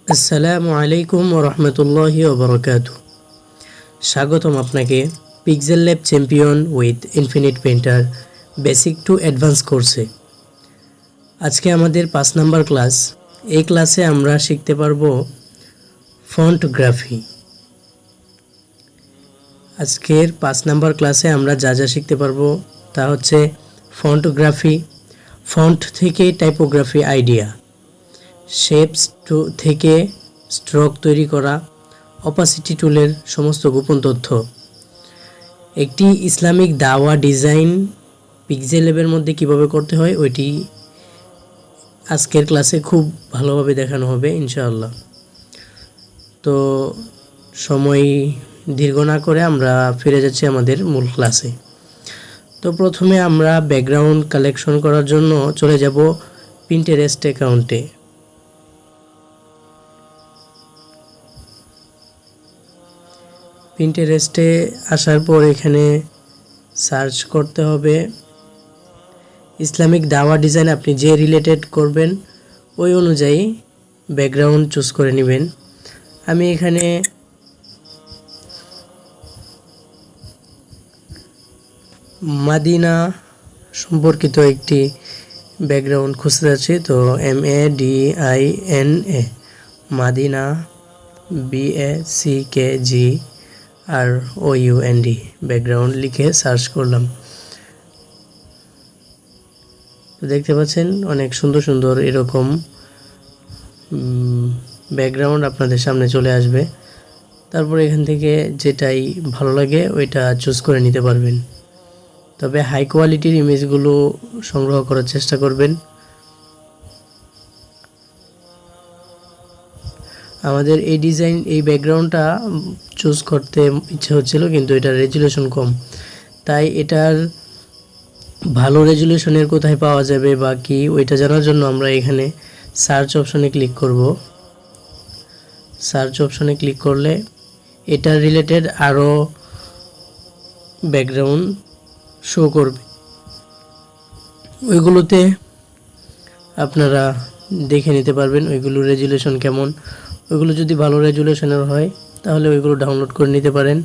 আসসালামু আলাইকুম ওরহমতুল্লাহি ওবরাকাতুহু। স্বাগতম আপনাকে Pixel Lab champion with Infinite Painter basic to advance কোর্সে। আজকে আমাদের 5 নাম্বার ক্লাস। এই ক্লাসে আমরা শিখতে পারবো ফন্টগ্রাফি। আজকের 5 নাম্বার ক্লাসে আমরা যা যা শিখতে পারবো তা হচ্ছে ফন্টগ্রাফি, ফন্ট থেকে টাইপোগ্রাফি আইডিয়া, শেপস থেকে স্ট্রোক তৈরি করা, অপাসিটি টুলের সমস্ত গোপন তথ্য, একটি ইসলামিক দাওয়া ডিজাইন পিক্সেল ল্যাবের মধ্যে কিভাবে করতে হয় ওইটি আজকের ক্লাসে খুব ভালোভাবে দেখানো হবে ইনশাআল্লাহ। তো সময় দীর্ঘ না করে আমরা ফিরে যাচ্ছি আমাদের মূল ক্লাসে। তো প্রথমে আমরা ব্যাকগ্রাউন্ড কালেকশন করার জন্য চলে যাব পিন্টারেস্ট অ্যাকাউন্টে। পিন্টারেস্টে আসার পর এখানে সার্চ করতে হবে ইসলামিক দাওয়া ডিজাইন। আপনি যে রিলেটেড করবেন ওই অনুযায়ী ব্যাকগ্রাউন্ড চুজ করে নেবেন। আমি এখানে মাদিনা সম্পর্কিত একটি ব্যাকগ্রাউন্ড খুঁজতে যাচ্ছি। তো MADINA মাদিনা BACKGROUND ব্যাকগ্রাউন্ড লিখে সার্চ করলাম। তো দেখতে পাচ্ছেন অনেক সুন্দর সুন্দর এরকম ব্যাকগ্রাউন্ড আপনাদের সামনে চলে আসবে। তারপর এখান থেকে যেটাই ভালো লাগে ওইটা চুজ করে নিতে পারবেন। তবে হাই কোয়ালিটির ইমেজগুলো সংগ্রহ করার চেষ্টা করবেন। আমাদের এই ডিজাইন এই ব্যাকগ্রাউন্ডটা চুজ করতে ইচ্ছে হচ্ছিল, কিন্তু এটার রেজুলেশন কম, তাই এটার ভালো রেজুলেশনের কোথায় পাওয়া যাবে বা কি ওইটা জানার জন্য আমরা এখানে সার্চ অপশনে ক্লিক করব। সার্চ অপশনে ক্লিক করলে এটার রিলেটেড আরও ব্যাকগ্রাউন্ড শো করবে, ওইগুলোতে আপনারা দেখে নিতে পারবেন ওইগুলোর রেজুলেশন কেমন। ওইগুলো যদি ভালো রেজুলেশনের হয় তাহলে ওইগুলো ডাউনলোড করে নিতে পারেন।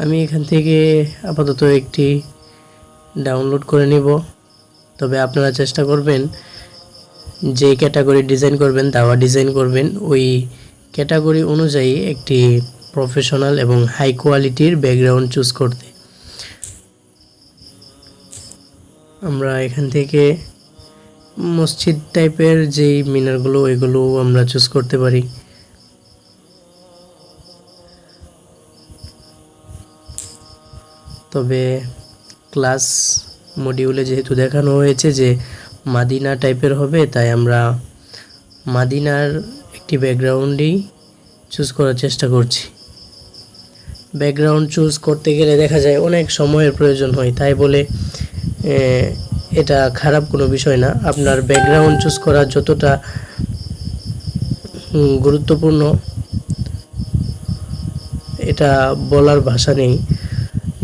আমি এখান থেকে আপাতত একটি ডাউনলোড করে নিব। তবে আপনারা চেষ্টা করবেন যে ক্যাটাগরি ডিজাইন করবেন, দাওয়া ডিজাইন করবেন, ওই ক্যাটাগরি অনুযায়ী একটি প্রফেশনাল এবং হাই কোয়ালিটির ব্যাকগ্রাউন্ড চুজ করতে। আমরা এখান থেকে মসজিদ টাইপের যেই মিনারগুলো ওইগুলো আমরা চুজ করতে পারি। তবে ক্লাস মডিউলে যেহেতু দেখানো হয়েছে যে মাদিনা টাইপের হবে, তাই আমরা মাদিনার একটি ব্যাকগ্রাউন্ডই চুজ করার চেষ্টা করছি। ব্যাকগ্রাউন্ড চুজ করতে গেলে দেখা যায় অনেক সময়ের প্রয়োজন হয়, তাই বলে এটা খারাপ কোনো বিষয় না। আপনার ব্যাকগ্রাউন্ড চুজ করা যতটা গুরুত্বপূর্ণ এটা বলার ভাষা নেই।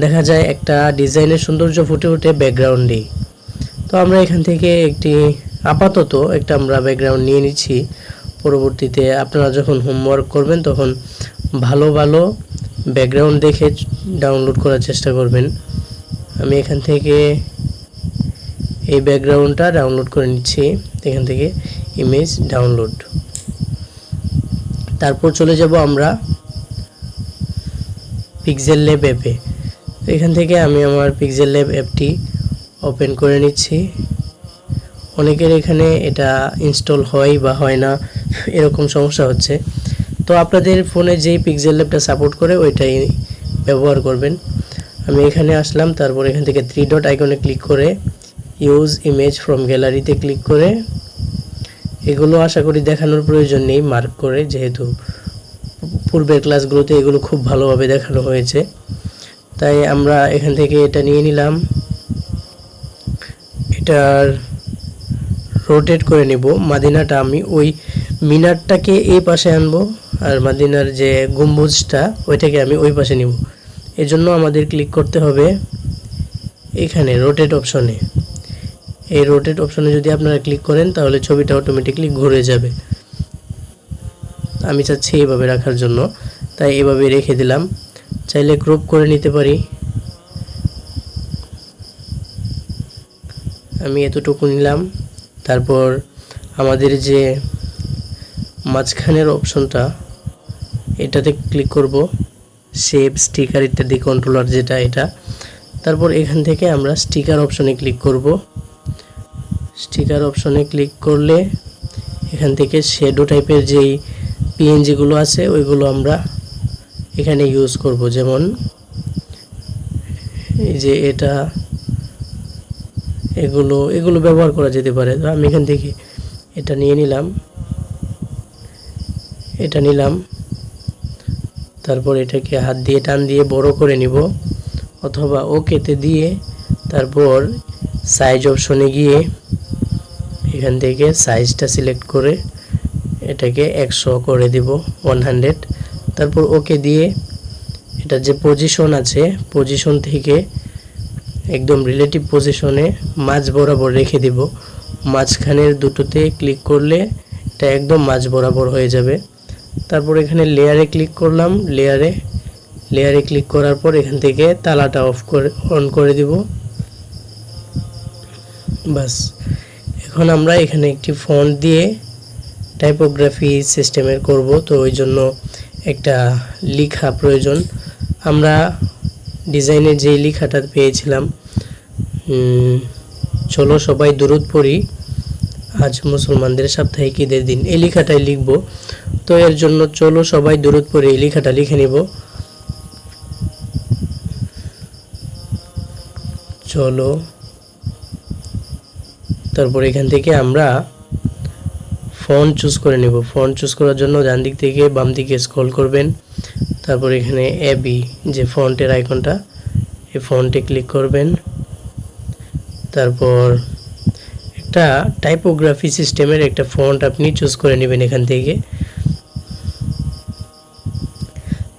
দেখা যায় একটা ডিজাইনের সৌন্দর্য ফুটে ওঠে ব্যাকগ্রাউন্ডেই। তো আমরা এখান থেকে আপাতত একটা আমরা ব্যাকগ্রাউন্ড নিয়ে নিচ্ছি। পরবর্তীতে আপনারা যখন হোমওয়ার্ক করবেন তখন ভালো ভালো ব্যাকগ্রাউন্ড দেখে ডাউনলোড করার চেষ্টা করবেন। আমি এখান থেকে এই ব্যাকগ্রাউন্ডটা ডাউনলোড করে নিচ্ছি। এখান থেকে ইমেজ ডাউনলোড। তারপর চলে যাব আমরা পিক্সেল ল্যাব অ্যাপে। এখান থেকে আমি আমার পিক্সেল ল্যাব অ্যাপটি ওপেন করে নিচ্ছি। অনেকের এখানে এটা ইনস্টল হয় বা হয় না, এরকম সমস্যা হচ্ছে। তো আপনাদের ফোনে যেই পিক্সেল ল্যাবটা সাপোর্ট করে ওইটাই ব্যবহার করবেন। আমি এখানে আসলাম, তারপর এখান থেকে 3 ডট আইকনে ক্লিক করে ইউজ ইমেজ ফ্রম গ্যালারিতে ক্লিক করে, এগুলো আশা করি দেখানোর প্রয়োজন নেই মার্ক করে, যেহেতু পূর্বের ক্লাসগুলোতে এগুলো খুব ভালোভাবে দেখানো হয়েছে। তাই আমরা এখান থেকে এটা নিয়ে নিলাম। এটার রোটেট করে নেব। মাদিনাটা আমি ওই মিনারটাকে এই পাশে আনবো আর মদিনার যে গম্বুজটা ওইটাকে আমি ওই পাশে নিব। এর জন্য আমাদের ক্লিক করতে হবে এখানে রোটেট অপশনে। এই রোটেট অপশনে যদি আপনারা ক্লিক করেন তাহলে ছবিটা অটোমেটিকলি ঘুরে যাবে। আমি চাচ্ছি এইভাবে রাখার জন্য, তাই এভাবে রেখে দিলাম। চাইলে ক্রপ করে নিতে পারি। আমি এতটুকু নিলাম। তারপর আমাদের যে মাঝখানের অপশনটা এটাতে ক্লিক করব, শেপ, স্টিকার ইত্যাদি কন্ট্রোলার যেটা এটা। তারপর এখান থেকে আমরা স্টিকার অপশনে ক্লিক করব। স্টিকার অপশনে ক্লিক করলে এখান থেকে শ্যাডো টাইপের যেই পিএনজিগুলো আছে ওইগুলো আমরা এখানে ইউজ করব। যেমন এই যে এটা, এগুলো ব্যবহার করা যেতে পারে। তো আমি এখান থেকে এটা নিলাম। তারপর এটাকে হাত দিয়ে টান দিয়ে বড় করে নিব, অথবা ওকেতে দিয়ে তারপর সাইজ অপশনে গিয়ে এখান থেকে সাইজটা সিলেক্ট করে এটাকে 100 করে দিব, 100। তারপর ওকে দিয়ে এটা যে পজিশন আছে পজিশন থেকে একদম রিলেটিভ পজিশনে মাঝ বরাবর রেখে দিব। মাঝখানের দুটোতে ক্লিক করলে এটা একদম মাঝ বরাবর হয়ে যাবে। তারপর এখানে লেয়ারে ক্লিক করলাম। লেয়ারে ক্লিক করার পর এখান থেকে তালাটা অন করে দিব। বাস, এখন আমরা এখানে একটি ফন্ট দিয়ে টাইপোগ্রাফি সিস্টেমের করব। তো ওই জন্য একটা লেখা প্রয়োজন। আমরা ডিজাইনের যে লেখাটা পেয়েছিলাম, চলো সবাই দুরূদ পড়ি, আজ মুসলমানদের সাপ্তাহিক ঈদের দিন, এই লেখাটাই লিখব। তো এর জন্য চলো সবাই দুরূদ পড়ি এই লেখাটা লিখে নিব। চলো, তারপর এখান থেকে আমরা ফন্ট চুজ করে নেব। ফন্ট চুজ করার জন্য ডান দিক থেকে বাম দিকে স্ক্রল করবেন। তারপর এখানে এবি যে ফন্টের আইকনটা, এই ফন্টে ক্লিক করবেন। তারপর একটা টাইপোগ্রাফি সিস্টেমের একটা ফন্ট আপনি চুজ করে নেবেন এখান থেকে।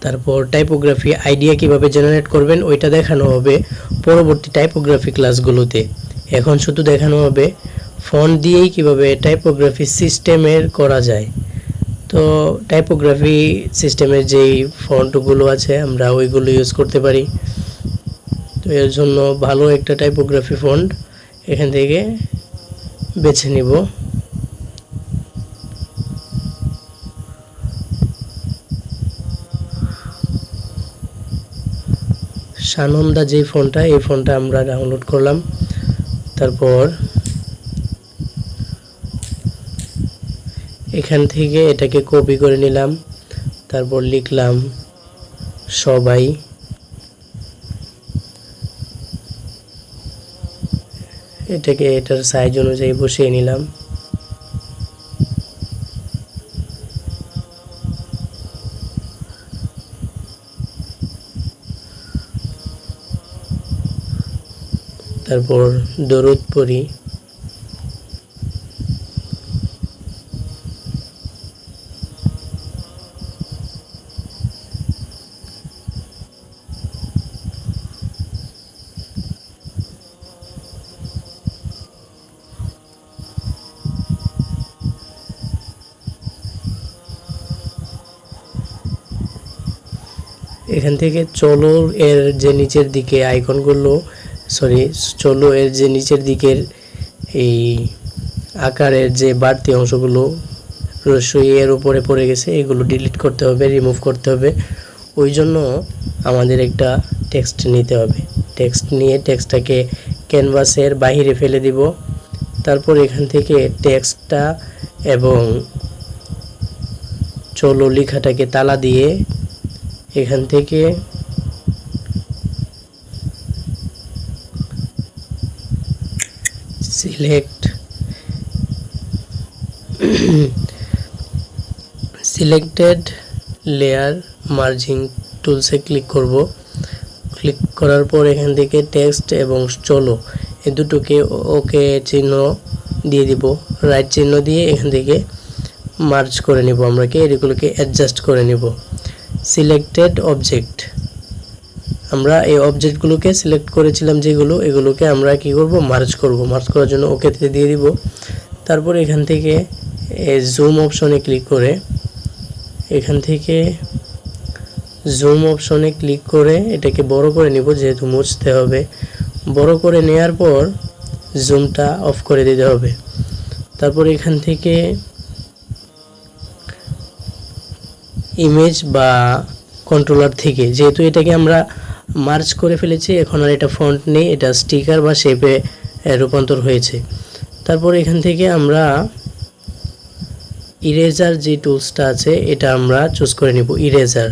তারপর টাইপোগ্রাফি আইডিয়া কিভাবে জেনারেট করবেন ওইটা দেখানো হবে পরবর্তী টাইপোগ্রাফি ক্লাসগুলোতে। এখন শুধু দেখানো হবে ফন্ট দিয়েই কিভাবে টাইপোগ্রাফি সিস্টেমের করা যায়। তো টাইপোগ্রাফি সিস্টেমের যেই ফন্টগুলো আছে আমরা ওইগুলো ইউজ করতে পারি। তো এর জন্য ভালো একটা টাইপোগ্রাফি ফন্ট এখান থেকে বেছে নিব। সানন্দা যে ফন্টটা, এই ফন্টটা আমরা ডাউনলোড করলাম। তারপর এখান থেকে এটাকে কপি করে নিলাম। তারপর লিখলাম সবাই। এটাকে এটার সাইজ অনুযায়ী বসিয়ে নিলাম। তারপর দরুদ পড়ি। এখান থেকে চলো এর যে নিচের দিকে আইকনগুলো, চলো এর যে নিচের দিকের এই আকারের যে বাড়তি অংশগুলো রসই এর উপরে পড়ে গেছে, এগুলো ডিলিট করতে হবে, রিমুভ করতে হবে। ওই জন্য আমাদের একটা টেক্সট নিতে হবে। টেক্সট নিয়ে টেক্সটটাকে ক্যানভাসের বাইরে ফেলে দিব। তারপর এখান থেকে টেক্সটটা এবং চলো লেখাটাকে তালা দিয়ে এখান থেকে সিলেক্টেড লেয়ার মার্জিং টুলসে ক্লিক করব। ক্লিক করার পর এখান থেকে টেক্সট এবং চলো এই দুটোকে ওকে চিহ্ন দিয়ে দিব, রাইট চিহ্ন দিয়ে এখান থেকে মার্জ করে নিব, আমরা কি এগুলোকে অ্যাডজাস্ট করে নিব। সিলেক্টেড অবজেক্ট, আমরা এই অবজেক্টগুলোকে সিলেক্ট করেছিলাম যেগুলো, এগুলোকে আমরা কি করব, মার্জ করব। মার্জ করার জন্য ওকেতে দিয়ে দিব। তারপর এখান থেকে জুম অপশনে ক্লিক করে, এখান থেকে জুম অপশনে ক্লিক করে এটাকে বড় করে নিব, যেহেতু মুছতে হবে। বড় করে নেওয়ার পর জুমটা অফ করে দিতে হবে। তারপর এখান থেকে ইমেজ বা কন্ট্রোলার থেকে, যেহেতু এটাকে আমরা মার্জ করে ফেলেছি, এখন আর এটা ফন্ট নেই, এটা স্টিকার বা শেপে রূপান্তর হয়েছে। তারপর এখান থেকে আমরা ইরেজার যে টুলসটা আছে এটা আমরা চুজ করে নিব, ইরেজার,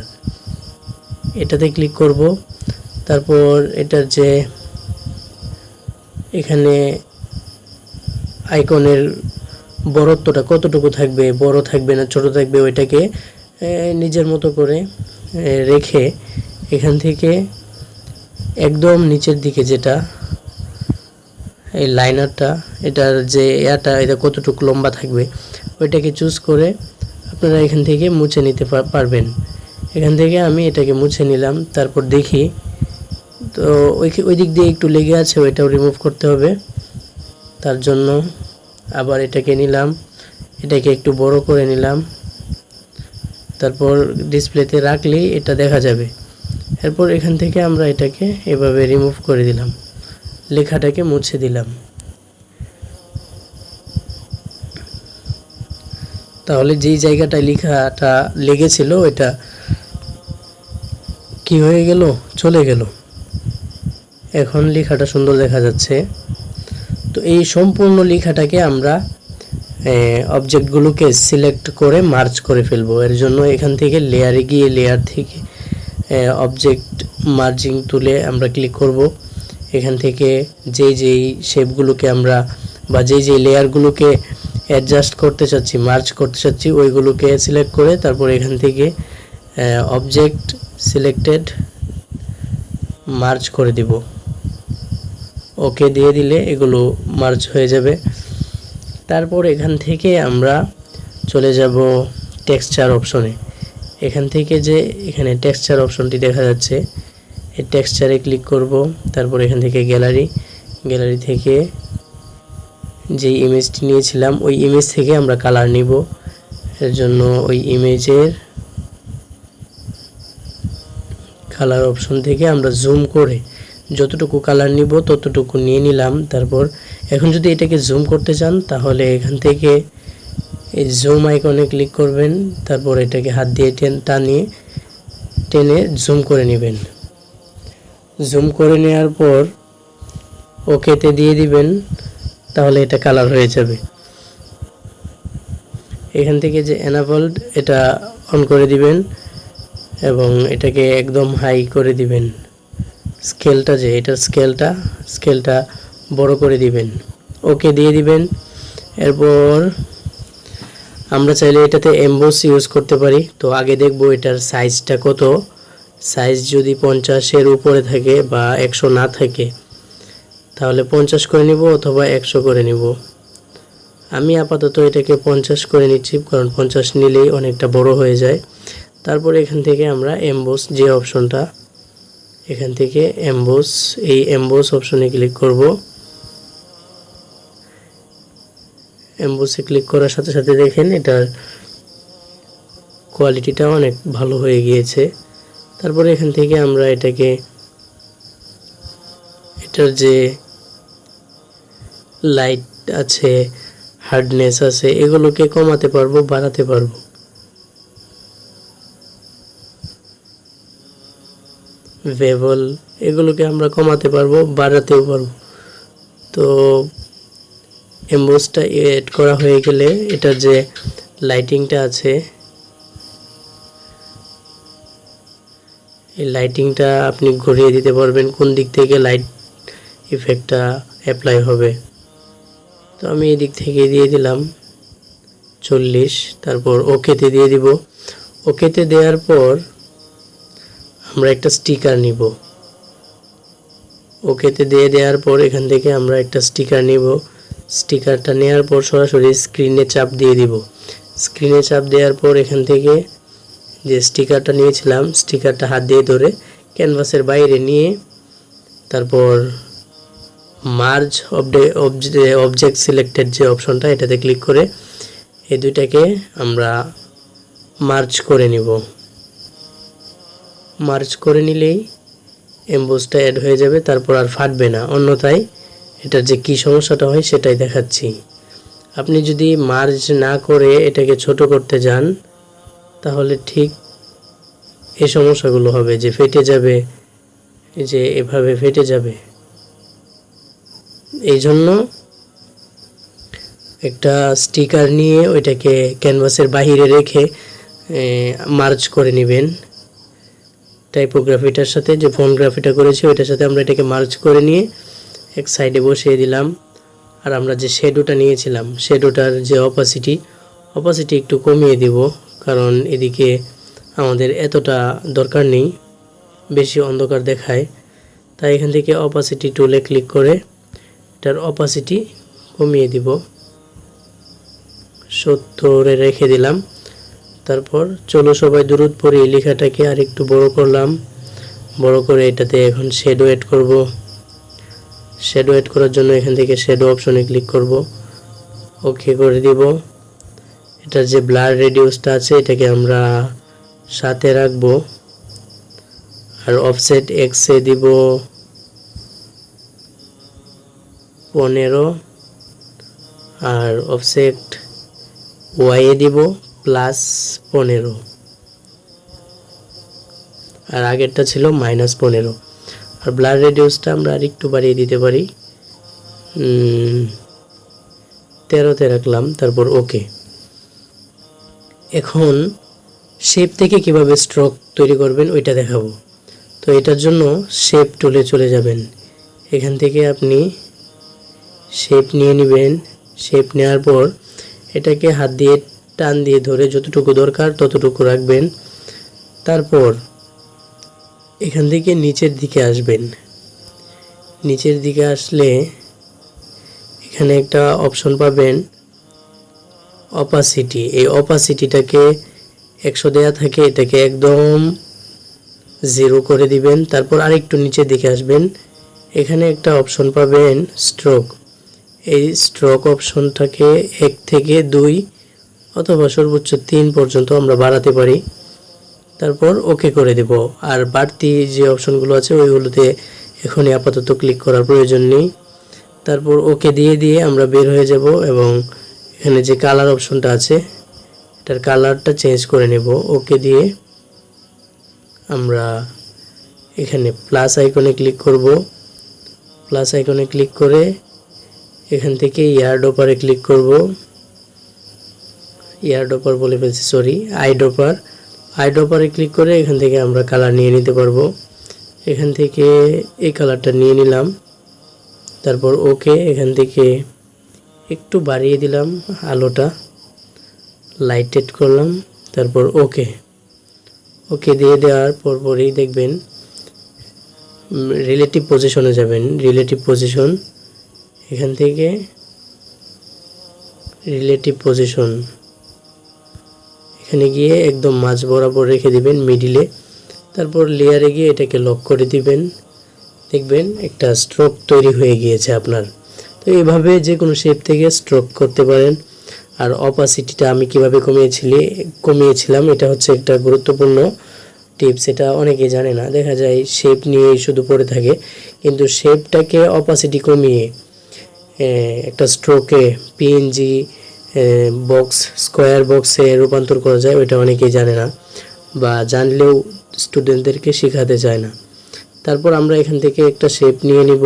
এটাতে ক্লিক করব। তারপর এটার যে এখানে আইকনের বড়ত্বটা কতটুকু থাকবে, বড় থাকবে না ছোট থাকবে, ওইটাকে নিজের মতো করে রেখে এখান থেকে একদম নিচের দিকে যেটা এই লাইনারটা, এটার যে এটা কতটুকু লম্বা থাকবে ওইটাকে চুজ করে আপনারা এখান থেকে মুছে নিতে পারবেন। এখান থেকে আমি এটাকে মুছে নিলাম। তারপর দেখি তো ওই দিক দিয়ে একটু লেগে আছে, ওইটাও রিমুভ করতে হবে। তার জন্য আবার এটাকে নিলাম, এটাকে একটু বড় করে নিলাম, তারপর ডিসপ্লেতে রাখলেই এটা দেখা যাবে। এরপর এখান থেকে আমরা এটাকে এভাবে রিমুভ করে দিলাম, লেখাটাকে মুছে দিলাম। তাহলে যেই জায়গাটায় লেখাটা লেগেছিল ওইটা কি হয়ে গেল, চলে গেল। এখন লেখাটা সুন্দর দেখা যাচ্ছে। তো এই সম্পূর্ণ লেখাটাকে আমরা অবজেক্টগুলোকে সিলেক্ট করে মার্জ করে ফেলবো। এর জন্য এখান থেকে লেয়ারে গিয়ে লেয়ার থেকে অবজেক্ট মার্জিং তুলে আমরা ক্লিক করব। এখান থেকে যেই শেপগুলোকে আমরা বা যেই লেয়ারগুলোকে অ্যাডজাস্ট করতে চাচ্ছি, মার্জ করতে চাচ্ছি, ওইগুলোকে সিলেক্ট করে তারপর এখান থেকে অবজেক্ট সিলেক্টেড মার্জ করে দিব। ওকে দিয়ে দিলে এগুলো মার্জ হয়ে যাবে। তারপর এখান থেকে আমরা চলে যাব টেক্সচার অপশনে। এখান থেকে যে এখানে টেক্সচার অপশনটি দেখা যাচ্ছে, এই টেক্সচারে ক্লিক করব। তারপর এখান থেকে গ্যালারি থেকে যে ইমেজটি নিয়েছিলাম ওই ইমেজ থেকে আমরা কালার নিব। এর জন্য ওই ইমেজের কালার অপশন থেকে আমরা জুম করে যতটুকু কালার নিব ততটুকু নিয়ে নিলাম। তারপর এখন যদি এটাকে জুম করতে চান তাহলে এখান থেকে এই জুম আইকনে ক্লিক করবেন, তারপর এটাকে হাত দিয়ে টেনে জুম করে নেবেন। জুম করে নেওয়ার পর ওকেতে দিয়ে দিবেন, তাহলে এটা কালার হয়ে যাবে। এখান থেকে যে এনাবলড এটা অন করে দিবেন এবং এটাকে একদম হাই করে দিবেন। স্কেলটা যে এটার স্কেলটা বড় করে দিবেন, ওকে দিয়ে দিবেন। এরপর আমরা চাইলে এটাতে এমবোস ইউজ করতে পারি। তো আগে দেখব এটার সাইজটা কত। সাইজ যদি 50-এর উপরে থাকে বা 100 না থাকে তাহলে 50 করে নিব অথবা 100 করে নিব। আমি আপাতত এটাকে 50 করে নিচ্ছি, কারণ 50 নিলেই অনেকটা বড় হয়ে যায়। তারপর এখান থেকে আমরা এমবোস যে অপশনটা, এখান থেকে এই এমবোস অপশনে ক্লিক করব। এমবোসে ক্লিক করার সাথে সাথে দেখেন এটার কোয়ালিটিটা অনেক ভালো হয়ে গিয়েছে। তারপরে এখান থেকে আমরা এটার যে লাইট আছে, হার্ডনেস আছে, এগুলোকে কমাতে পারবো, বাড়াতে পারবো। বেভেল এগুলোকে আমরা কমাতে পারবো, বাড়াতেও পারবো। তো এমবোসটা এড করা হয়ে গেলে এটার যে লাইটিংটা আছে, এই লাইটিংটা আপনি ঘুরিয়ে দিতে পারবেন কোন দিক থেকে লাইট ইফেক্টটা অ্যাপ্লাই হবে। তো আমি এই দিক থেকে দিয়ে দিলাম 40। তারপর ওকেতে দিয়ে দিব। ওকেতে দেওয়ার পর আমরা একটা স্টিকার নিব। ওকেতে দেওয়ার পর এখান থেকে আমরা একটা স্টিকার নিব। স্টিকারটা নেওয়ার পর সরাসরি স্ক্রিনে চাপ দিয়ে দিব। স্ক্রিনে চাপ দেওয়ার পর এখান থেকে যে স্টিকারটা নিয়েছিলাম স্টিকারটা হাত দিয়ে ধরে ক্যানভাসের বাইরে নিয়ে তারপর মার্জ অবজেক্ট সিলেক্টেড যে অপশনটা এটাতে ক্লিক করে এই দুইটাকে আমরা মার্জ করে নিব। মার্জ করে নিলেই এমবোসটা অ্যাড হয়ে যাবে, তারপর আর ফাটবে না। অন্যথায় এটার যে কী সমস্যাটা হয় সেটাই দেখাচ্ছি। আপনি যদি মার্জ না করে এটাকে ছোট করতে যান তাহলে ঠিক এই সমস্যাগুলো হবে, যে ফেটে যাবে, যে এভাবে ফেটে যাবে। এই জন্য একটা স্টিকার নিয়ে ওইটাকে ক্যানভাসের বাইরে রেখে মার্জ করে নেবেন। টাইপোগ্রাফিটার সাথে যে ফোনগ্রাফিটা করেছি ওইটার সাথে আমরা এটাকে মার্জ করে নিয়ে এক সাইডে বসিয়ে দিলাম। আর আমরা যে শ্যাডোটা নিয়েছিলাম শ্যাডোটার যে অপাসিটি একটু কমিয়ে দিব, কারণ এদিকে আমাদের এতটা দরকার নেই, বেশি অন্ধকার দেখায়। তাই এখান থেকে অপাসিটি টুলে ক্লিক করে এটার অপাসিটি কমিয়ে দিব, 70-এ রেখে দিলাম। তারপর চলো সবাই দুরূদ পড়ি এই লেখাটাকে আর একটু বড় করলাম। বড় করে এটাতে এখন শ্যাডো অ্যাড করব। শ্যাডো অ্যাড করার জন্য এখান থেকে শ্যাডো অপশনে ক্লিক করব, ওকে করে দিব। এটার যে ব্লার রেডিউসটা আছে এটাকে আমরা 7-এ রাখবো। আর অফসেট এক্সে দিব 15 আর অফসেট ওয়াইয়ে দিব +15 আর আগেরটা ছিল -15। আর ব্লার রেডিউসটা আমরা আর একটু বাড়িয়ে দিতে পারি, 13-তে রাখলাম। তারপর ওকে। এখন শেপ থেকে কিভাবে স্ট্রোক তৈরি করবেন ওইটা দেখাবো। তো এটার জন্য শেপ টুলে চলে যাবেন। এখান থেকে আপনি শেপ নিয়ে নেবেন। শেপ নেওয়ার পর এটাকে হাত দিয়ে টান দিয়ে ধরে যতটুকু দরকার ততটুকু রাখবেন। তারপর এখান থেকে নিচের দিকে আসবেন। নিচের দিকে আসলে এখানে একটা অপশন পাবেন অপাসিটি। এই অপাসিটিটাকে 100 দেয়া থাকে, এটাকে একদম 0 করে দিবেন। তারপর আরেকটু নিচের দিকে আসবেন, এখানে একটা অপশন পাবেন স্ট্রোক। এই স্ট্রোক অপশনটাকে 1 থেকে 2 অথবা সর্বোচ্চ 3 পর্যন্ত আমরা বাড়াতে পারি। তারপর ওকে করে দেব। আর বাড়তি যে অপশনগুলো আছে ওইগুলোতে এখনই আপাতত ক্লিক করার প্রয়োজন নেই। তারপর ওকে দিয়ে আমরা বের হয়ে যাব এবং এখানে যে কালার অপশনটা আছে এটার কালারটা চেঞ্জ করে নেব। ওকে দিয়ে আমরা এখানে প্লাস আইকনে ক্লিক করব। প্লাস আইকনে ক্লিক করে এখান থেকে ইয়ারড্রপারে ক্লিক করব। ইয়ারড্রপার বলে ফেলছি, সরি, আইড্রপারে ক্লিক করে এখান থেকে আমরা কালার নিয়ে নিতে পারবো। এখান থেকে এই কালারটা নিয়ে নিলাম। তারপর ওকে, এখান থেকে একটু বাড়িয়ে দিলাম আলোটা, লাইটেড করলাম। তারপর ওকে দিয়ে দেওয়ার পরপরই দেখবেন রিলেটিভ পজিশনে যাবেন। রিলেটিভ পজিশন, এখান থেকে রিলেটিভ পজিশন এখানে গিয়ে একদম মাঝ বরাবর রেখে দিবেন মিডিলে। তারপর লেয়ারে গিয়ে এটাকে লক করে দিবেন। দেখবেন একটা স্ট্রোক তৈরি হয়ে গিয়েছে আপনার। তো এইভাবে যে কোনো শেপ থেকে স্ট্রোক করতে পারেন। আর অপাসিটিটা আমি কিভাবে কমিয়েছিলাম এটা হচ্ছে একটা গুরুত্বপূর্ণ টিপস, এটা অনেকেই জানে না। দেখা যায় শেপ নিয়েই শুধু পড়ে থাকে, কিন্তু শেপটাকে অপাসিটি কমিয়ে একটা স্ট্রোকে পিএনজি বক্স, স্কোয়ার বক্সে রূপান্তর করা যায়, ওইটা অনেকেই জানে না বা জানলেও স্টুডেন্টদেরকে শেখাতে চায় না। তারপর আমরা এখান থেকে একটা শেপ নিয়ে নিব।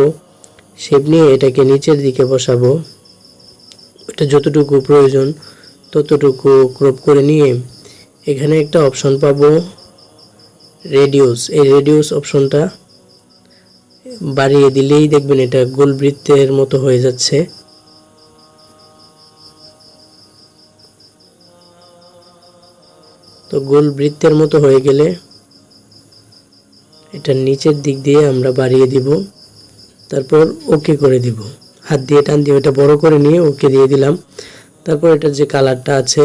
শেপ নিয়ে এটাকে নিচের দিকে বসাবো। এটা যতটুকু প্রয়োজন ততটুকু ক্রপ করে নিয়ে এখানে একটা অপশন পাবো রেডিউস। এই রেডিউস অপশনটা বাড়িয়ে দিলেই দেখবেন এটা গোল বৃত্তের মতো হয়ে যাচ্ছে। তো গোল বৃত্তের মতো হয়ে গেলে এটা নিচের দিক দিয়ে আমরা বাড়িয়ে দিব। তারপর ওকে করে দিব, হাত দিয়ে টান দিয়ে এটা বড় করে নিয়ে ওকে দিয়ে দিলাম। তারপর এটার যে কালারটা আছে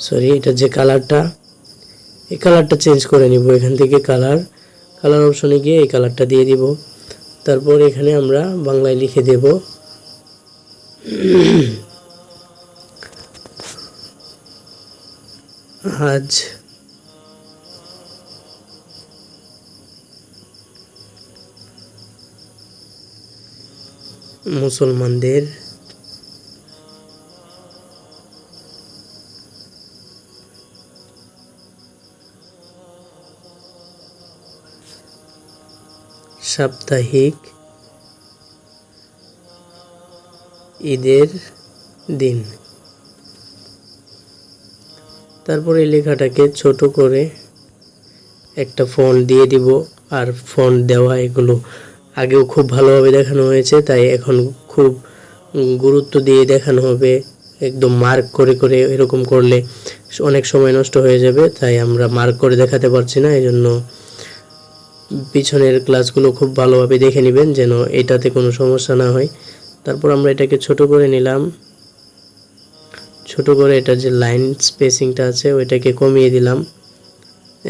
সরি, এটা যে কালারটা, এই কালারটা চেঞ্জ করে নিব। এখান থেকে কালার অপশনে গিয়ে এই কালারটা দিয়ে দিব। তারপর এখানে আমরা বাংলায় লিখে দেব আজ মুসলমানদের সাপ্তাহিক ঈদের দিন। তারপর এই লেখাটাকে ছোট করে একটা ফন্ট দিয়ে দিব। আর ফন্ট দেওয়া এগুলো আগেও খুব ভালোভাবে দেখানো হয়েছে, তাই এখন খুব গুরুত্ব দিয়ে দেখানো হবে। একদম মার্ক করে করে এরকম করলে অনেক সময় নষ্ট হয়ে যাবে, তাই আমরা মার্ক করে দেখাতে পারছি না। এই জন্য পিছনের ক্লাসগুলো খুব ভালোভাবে দেখে নেবেন যেন এটাতে কোনো সমস্যা না হয়। তারপর আমরা এটাকে ছোট করে নিলাম। ছোট করে এটা যে লাইন স্পেসিংটা আছে ওইটাকে কমিয়ে দিলাম,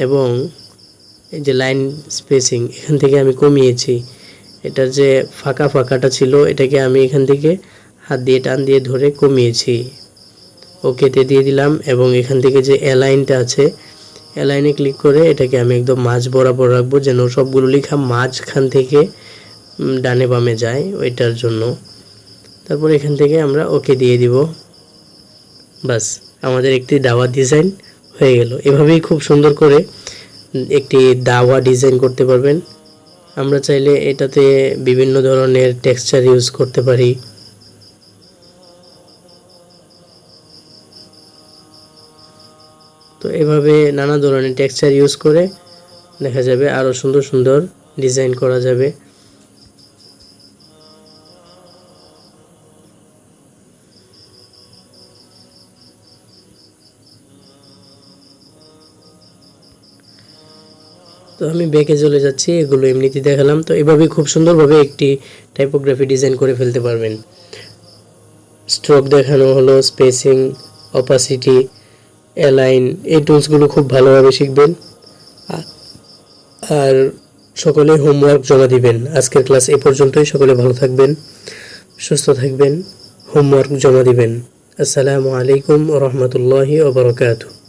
এবং এই যে লাইন স্পেসিং এখান থেকে আমি কমিয়েছি। এটার যে ফাঁকাটা ছিল এটাকে আমি এখান থেকে হাত দিয়ে টান দিয়ে ধরে কমিয়েছি। ওকেতে দিয়ে দিলাম, এবং এখান থেকে যে অ্যালাইনটা আছে অ্যালাইনে ক্লিক করে এটাকে আমি একদম মাঝ বরাবর রাখবো, যেন সবগুলো লেখা মাঝখান থেকে ডানে বামে যায় ওইটার জন্য। তারপর এখান থেকে আমরা ওকে দিয়ে দিব। বাস, আমাদের একটি দাওয়া ডিজাইন হয়ে গেল। এভাবেই খুব সুন্দর করে একটি দাওয়া ডিজাইন করতে পারবেন। আমরা চাইলে এটাতে বিভিন্ন ধরনের টেক্সচার ইউজ করতে পারি। তো এভাবে নানা ধরনের টেক্সচার ইউজ করে দেখা যাবে আরও সুন্দর সুন্দর ডিজাইন করা যাবে। তো আমি ব্যাকে চলে যাচ্ছি, এগুলো এমনিতে দেখালাম। তো এভাবে খুব সুন্দরভাবে একটি টাইপোগ্রাফি ডিজাইন করে ফেলতে পারবেন। স্ট্রোক দেখানো হলো, স্পেসিং, অপাসিটি, অ্যালাইন, এই টুলসগুলো খুব ভালোভাবে শিখবেন। আর সকলে হোমওয়ার্ক জমা দিবেন। আজকের ক্লাস এ পর্যন্তই। সকলে ভালো থাকবেন, সুস্থ থাকবেন, হোমওয়ার্ক জমা দিবেন। আসসালামু আলাইকুম ওয়া রাহমাতুল্লাহি ওয়া বারাকাতুহু।